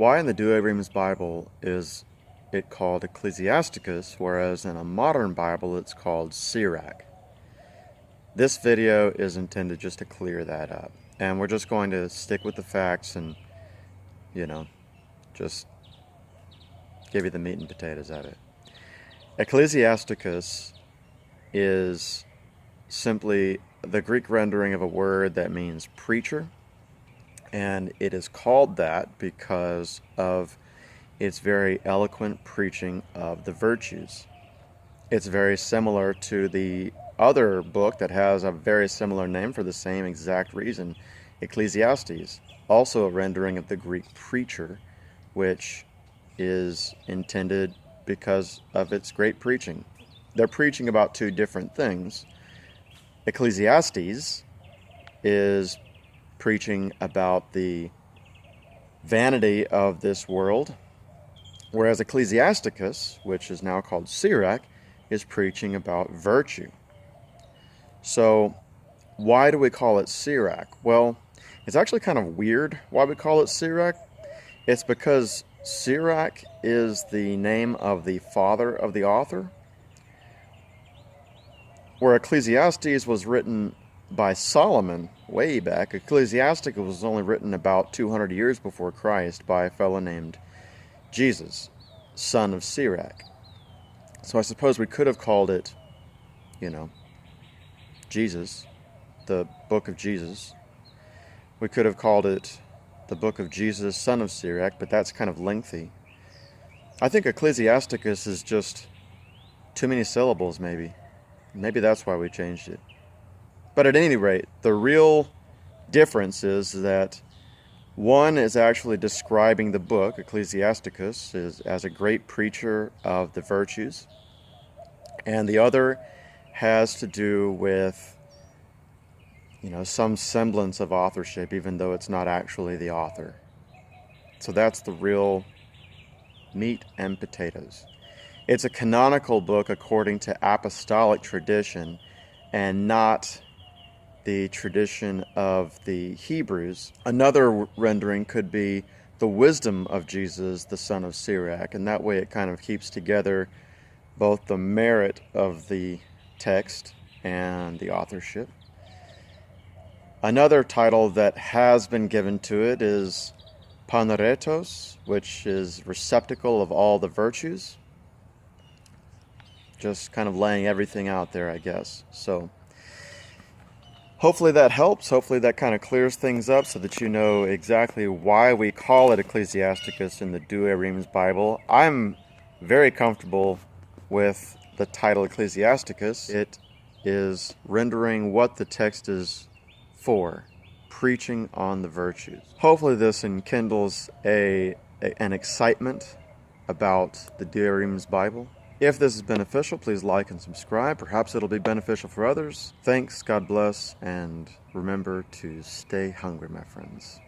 Why in the Douay-Rheims Bible is it called Ecclesiasticus, whereas in a modern Bible it's called Sirach? This video is intended just to clear that up. And we're just going to stick with the facts and, just give you the meat and potatoes of it. Ecclesiasticus is simply the Greek rendering of a word that means preacher, and it is called that because of its very eloquent preaching of the virtues. It's very similar to the other book that has a very similar name for the same exact reason, Ecclesiastes, also a rendering of the Greek preacher, which is intended because of its great preaching. They're preaching about two different things. Ecclesiastes is preaching about the vanity of this world, whereas Ecclesiasticus, which is now called Sirach, is preaching about virtue. So why do we call it Sirach? Well, it's actually kind of weird why we call it Sirach. It's because Sirach is the name of the father of the author, where Ecclesiastes was written by Solomon way back. Ecclesiasticus was only written about 200 years before Christ by a fellow named Jesus, son of Sirach. So I suppose we could have called it, Jesus, the book of Jesus. We could have called it the book of Jesus, son of Sirach, but that's kind of lengthy. I think Ecclesiasticus is just too many syllables, maybe. Maybe that's why we changed it. But at any rate, the real difference is that one is actually describing the book, Ecclesiasticus, as a great preacher of the virtues, and the other has to do with some semblance of authorship, even though it's not actually the author. So that's the real meat and potatoes. It's a canonical book according to apostolic tradition and not the tradition of the Hebrews. Another rendering could be the wisdom of Jesus, the son of Sirach, and that way it kind of keeps together both the merit of the text and the authorship. Another title that has been given to it is Paneretos, which is receptacle of all the virtues. Just kind of laying everything out there, I guess. So hopefully that helps. Hopefully that kind of clears things up so that you know exactly why we call it Ecclesiasticus in the Douay-Rheims Bible. I'm very comfortable with the title Ecclesiasticus. It is rendering what the text is for, preaching on the virtues. Hopefully this enkindles an excitement about the Douay-Rheims Bible. If this is beneficial, please like and subscribe. Perhaps it'll be beneficial for others. Thanks, God bless, and remember to stay hungry, my friends.